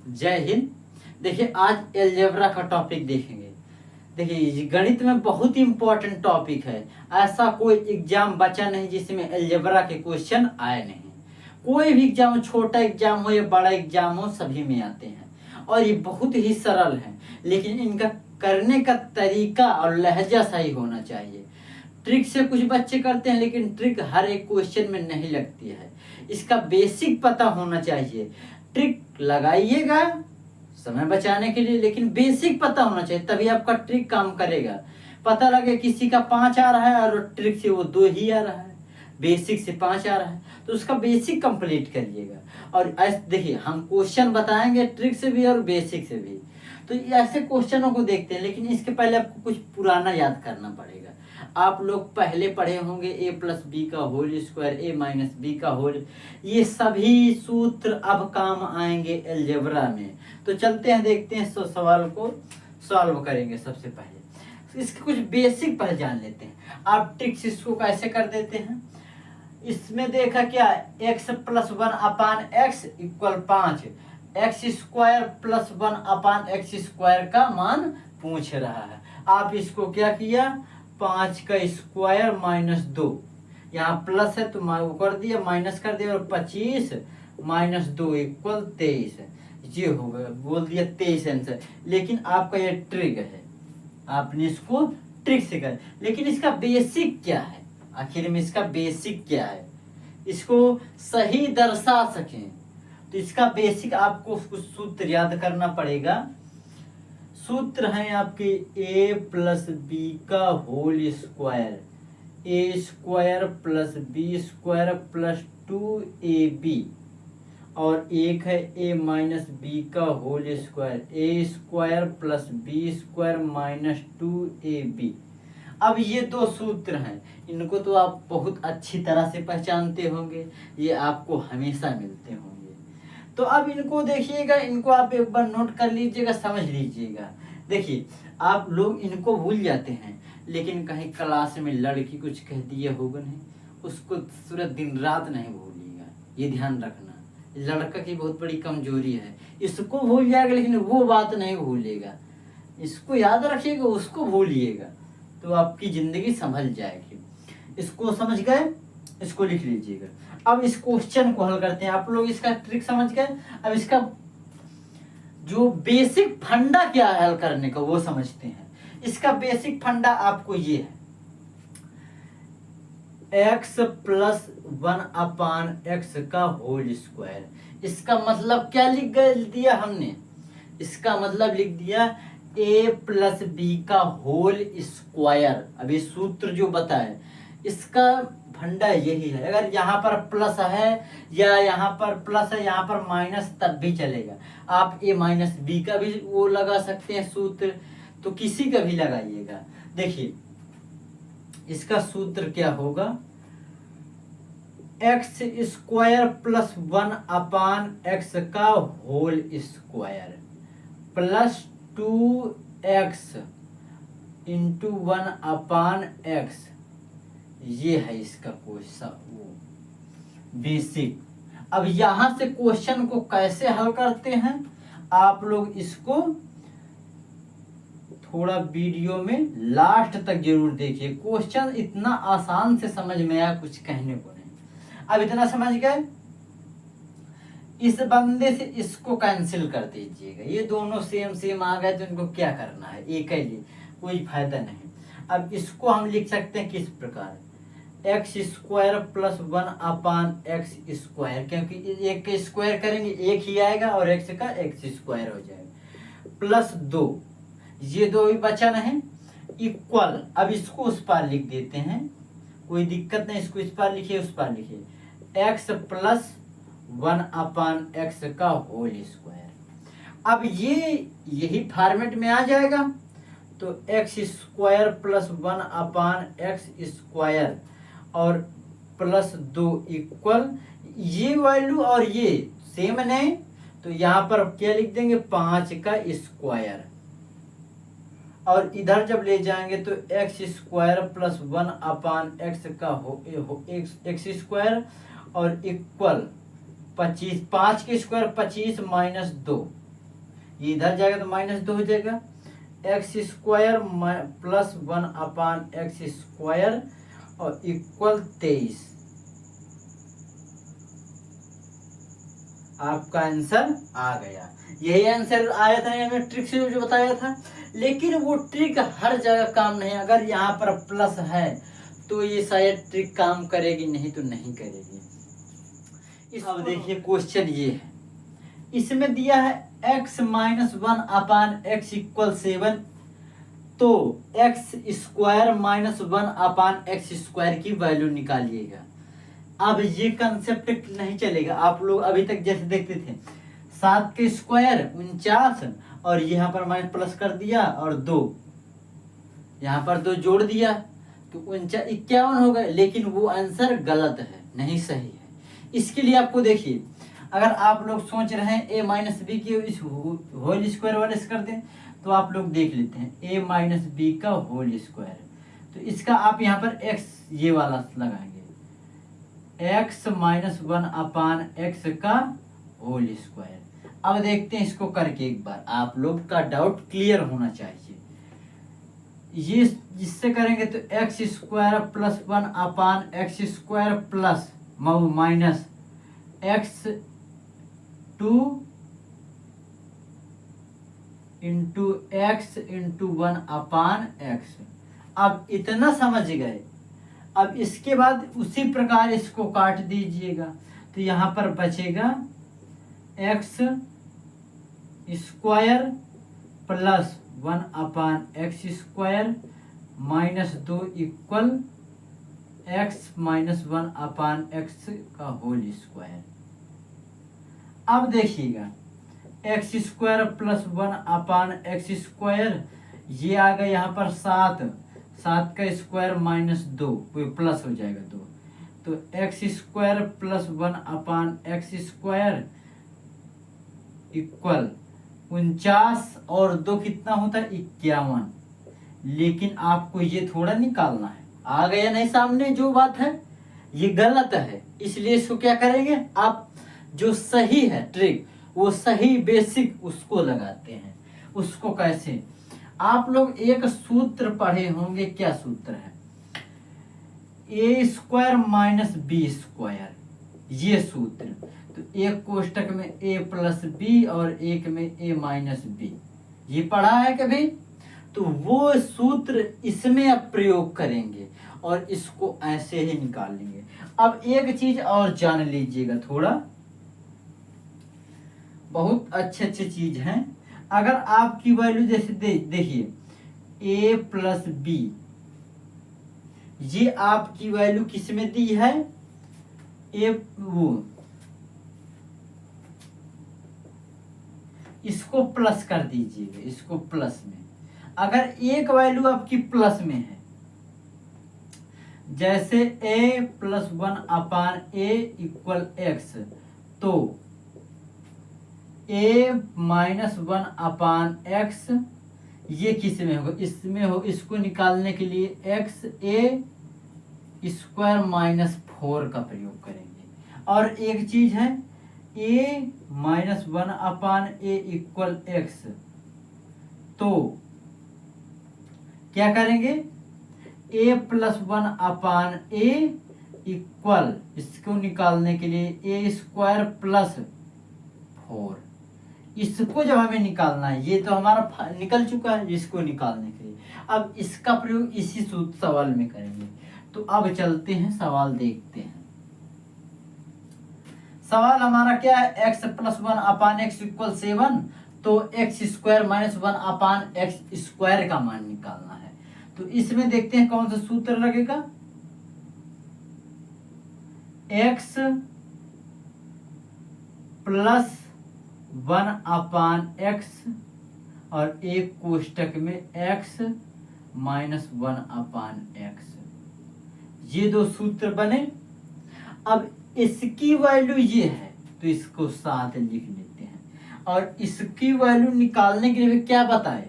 जय हिंद। देखिए आज एलजेब्रा का टॉपिक देखेंगे। देखिए गणित में बहुत इंपॉर्टेंट टॉपिक है। ऐसा कोई एग्जाम बचा नहीं जिसमें एलजेब्रा के क्वेश्चन आए नहीं। कोई भी एग्जाम, छोटा एग्जाम हो या बड़ा एग्जाम हो, सभी में आते हैं और ये बहुत ही सरल है, लेकिन इनका करने का तरीका और लहजा सही होना चाहिए। ट्रिक से कुछ बच्चे करते हैं, लेकिन ट्रिक हर एक क्वेश्चन में नहीं लगती है। इसका बेसिक पता होना चाहिए। ट्रिक लगाइएगा समय बचाने के लिए, लेकिन बेसिक पता होना चाहिए, तभी आपका ट्रिक काम करेगा। पता लगे किसी का 5 आ रहा है और ट्रिक से वो 2 ही आ रहा है, बेसिक से 5 आ रहा है, तो उसका बेसिक कंप्लीट करिएगा। और ऐसे देखिए हम क्वेश्चन बताएंगे ट्रिक से भी और बेसिक से भी, तो ऐसे क्वेश्चनों को देखते हैं, लेकिन इसके पहले आपको कुछ पुराना याद करना पड़ेगा। आप लोग पहले पढ़े होंगे a+b का होल स्क्वायर, a-b का होल, ये सभी सूत्र अब काम आएंगे एलजेब्रा में। तो चलते हैं, देखते हैं, सवाल को सॉल्व करेंगे। सबसे पहले इसके कुछ बेसिक पहले जान लेते हैं। आप ट्रिक्स इसको कैसे कर देते हैं। इसमें देखा क्या, x+1/x = 5, x² + 1/x² का मान पूछ रहा है। आप इसको क्या किया, 5 का स्क्वायर -2, यहाँ प्लस है तो वो कर दिया, माइनस कर दिया, और 25 - 2 = 23। ये हो गया, बोल दिया 23 आंसर। लेकिन आपका ये ट्रिक है, आपने इसको ट्रिक से कर, लेकिन इसका बेसिक क्या है, आखिर में इसका बेसिक क्या है, इसको सही दर्शा सकें, तो इसका बेसिक आपको कुछ सूत्र याद करना पड़ेगा। सूत्र हैं आपके a+b का whole square, a² + b² + 2ab, और एक है a-b का whole square, a² + b² - 2ab। अब ये 2 सूत्र हैं, इनको तो आप बहुत अच्छी तरह से पहचानते होंगे, ये आपको हमेशा मिलते होंगे। तो अब इनको देखिएगा, इनको आप एक बार नोट कर लीजिएगा, समझ लीजिएगा। देखिए आप लोग इनको भूल जाते हैं, लेकिन कहीं क्लास में लड़की कुछ कह दिए होगा नहीं, उसको पूरा दिन रात नहीं भूलिएगा, ये ध्यान रखना। लड़का की बहुत बड़ी कमजोरी है, इसको भूल जाएगा लेकिन वो बात नहीं भूलेगा। इसको याद रखिएगा, उसको भूलिएगा तो आपकी जिंदगी संभल जाएगी। इसको समझ गए, इसको लिख लीजिएगा। अब इस क्वेश्चन को हल करते हैं। आप लोग इसका ट्रिक समझ गए, अब इसका जो बेसिक फंडा क्या है हल करने का वो समझते हैं। इसका बेसिक फंडा आपको ये है, x+1/x का होल स्क्वायर। इसका मतलब क्या लिख दिया हमने, इसका मतलब लिख दिया a+b का होल स्क्वायर। अभी सूत्र जो बताए इसका फंडा यही है। अगर यहाँ पर प्लस है या यहाँ पर प्लस है, यहाँ पर माइनस, तब भी चलेगा। आप a-b का भी वो लगा सकते हैं सूत्र, तो किसी का भी लगाइएगा। देखिए इसका सूत्र क्या होगा, x² + 1/x का होल स्क्वायर + 2x × 1/x। ये है इसका क्वेश्चन बेसिक। अब यहां से क्वेश्चन को कैसे हल करते हैं, आप लोग इसको थोड़ा वीडियो में लास्ट तक जरूर देखिए। क्वेश्चन इतना आसान से समझ में आया, कुछ कहने को नहीं। अब इतना समझ गए, इस बंदे से इसको कैंसिल कर दीजिएगा। ये दोनों सेम आ गए तो इनको क्या करना है, एक ही लिए, कोई फायदा नहीं। अब इसको हम लिख सकते हैं किस प्रकार, x² + 1/x², क्योंकि एक का स्क्वायर करेंगे एक ही आएगा और x का x² हो जाएगा, +2, ये 2 भी बचा नहीं, इक्वल। अब इसको उस पार लिख देते हैं, कोई दिक्कत नहीं, इसको इस पार लिखिए, उस पार लिखिए, x + 1/x का होल स्क्वायर। अब ये यही फॉर्मेट में आ जाएगा, तो x² + 1/x² और +2 इक्वल, ये वैल्यू और ये सेम नहीं, तो यहाँ पर क्या लिख देंगे, 5 का स्क्वायर, और इधर जब ले जाएंगे तो x² + 1/x का x² और इक्वल 25, 5 के स्क्वायर 25 - 2, ये इधर जाएगा तो -2 हो जाएगा। X square plus 1 upon x square और इक्वल 23। आपका आंसर आ गया। यही आंसर आया था, हमने ट्रिक से जो बताया था। लेकिन वो ट्रिक हर जगह काम नहीं, अगर यहाँ पर प्लस है तो ये शायद ट्रिक काम करेगी, नहीं तो नहीं करेगी। अब देखिए क्वेश्चन ये है, इसमें दिया है x minus 1 upon x equal 7, तो x square minus 1 upon x square की वैल्यू निकालिएगा। अब ये कंसेप्ट नहीं चलेगा, आप लोग अभी तक जैसे देखते थे 7 के स्क्वायर 49, और यहाँ पर माइनस प्लस कर दिया और 2 यहाँ पर 2 जोड़ दिया तो 51 हो गए। लेकिन वो आंसर गलत है, नहीं सही है। इसके लिए आपको देखिए, अगर आप लोग सोच रहे हैं a माइनस बी की इस होल स्क्वायर वाले से कर दें, तो आप लोग देख लेते हैं a माइनस बी का होल स्क्वायर, तो इसका आप यहाँ पर x ये वाला लगाएंगे, x माइनस 1 अपान एक्स का होल स्क्वायर। अब देखते हैं इसको करके एक बार, आप लोग का डाउट क्लियर होना चाहिए। ये जिससे करेंगे तो x square plus 1 upon x square plus minus x 2 into x into 1 upon x. अब इतना समझ गए। अब इसके बाद उसी प्रकार इसको काट दीजिएगा, तो यहाँ पर बचेगा x square plus 1 upon x square minus 2 equal x minus 1 upon x का होल स्क्वायर। अब देखिएगा x square plus 1 upon x square, ये आ गया यहाँ पर 7 का स्क्वायर माइनस 2, कोई प्लस हो जाएगा 2, तो x square plus 1 upon x square equal 49 और 2 कितना होता है 51। लेकिन आपको ये थोड़ा निकालना है, आ गया नहीं सामने जो बात है, ये गलत है। इसलिए इसको क्या करेंगे, आप जो सही है ट्रिक, वो सही बेसिक उसको लगाते हैं। उसको कैसे, आप लोग एक सूत्र पढ़े होंगे, क्या सूत्र है, ए स्क्वायर माइनस बी स्क्वायर, ये सूत्र। तो एक कोष्टक में ए प्लस बी और एक में ए माइनस बी, ये पढ़ा है कभी? तो वो सूत्र इसमें आप प्रयोग करेंगे और इसको ऐसे ही निकाल लेंगे। अब एक चीज और जान लीजिएगा, थोड़ा बहुत अच्छे चीज है। अगर आपकी वैल्यू जैसे देखिए ए प्लस बी, ये आपकी वैल्यू किस में दी है, इसको प्लस कर दीजिएगा, इसको प्लस में। अगर एक वैल्यू आपकी प्लस में है, जैसे a plus 1 upon A equal x, तो a माइनस 1 अपान एक्स ये किस में होगा, इसमें हो। इसको निकालने के लिए एक्स ए स्क्वायर माइनस 4 का प्रयोग करेंगे। और एक चीज है a minus 1 upon A equal x, तो क्या करेंगे, a plus 1 upon A equal, इसको निकालने के लिए ए स्क्वायर प्लस 4। इसको जब हमें निकालना है, ये तो हमारा निकल चुका है, इसको निकालने के लिए अब इसका प्रयोग इसी सवाल में करेंगे। तो अब चलते हैं सवाल देखते हैं। सवाल हमारा क्या है, x plus 1 upon x equal 7, तो x square minus 1 upon x square का मान निकालना है। तो इसमें देखते हैं कौन सा सूत्र लगेगा, x प्लस 1 अपान एक्स और एक कोष्टक में x माइनस 1 अपान एक्स, ये दो सूत्र बने। अब इसकी वैल्यू ये है, तो इसको साथ लिख लेते हैं। और इसकी वैल्यू निकालने के लिए क्या बताए,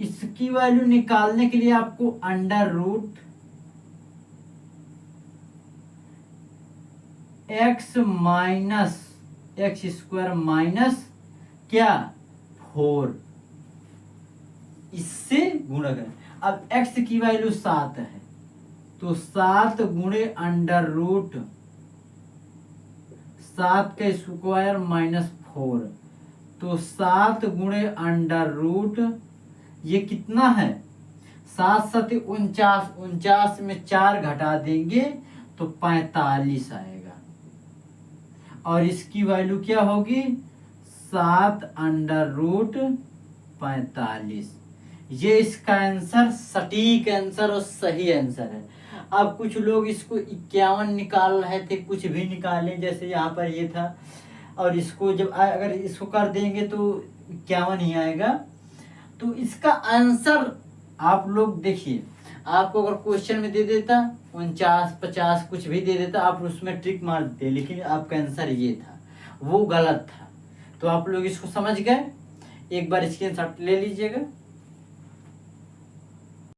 इसकी वैल्यू निकालने के लिए आपको under root x minus x square minus क्या 4 इससे गुणा करें। अब x की वैल्यू 7 है तो 7 गुणे अंडर रूट 7 का स्क्वायर माइनस 4 तो 7 गुणे अंडर रूट ये कितना है 7 7 49 49 में 4 घटा देंगे तो 45 आएगा और इसकी वैल्यू क्या होगी 7 अंडर रूट 45। ये इसका आंसर सटीक आंसर और सही आंसर है। अब कुछ लोग इसको 51 निकाल रहे थे, कुछ भी निकाले, जैसे यहाँ पर ये था, और इसको जब अगर इसको कर देंगे तो 51 ही आएगा। तो इसका आंसर आप लोग देखिए, आपको अगर क्वेश्चन में दे देता 49 50 कुछ भी दे देता, आप उसमें ट्रिक मार देते, लेकिन आपका आंसर ये था, वो गलत था। तो आप लोग इसको समझ गए, एक बार स्क्रीनशॉट ले लीजिएगा।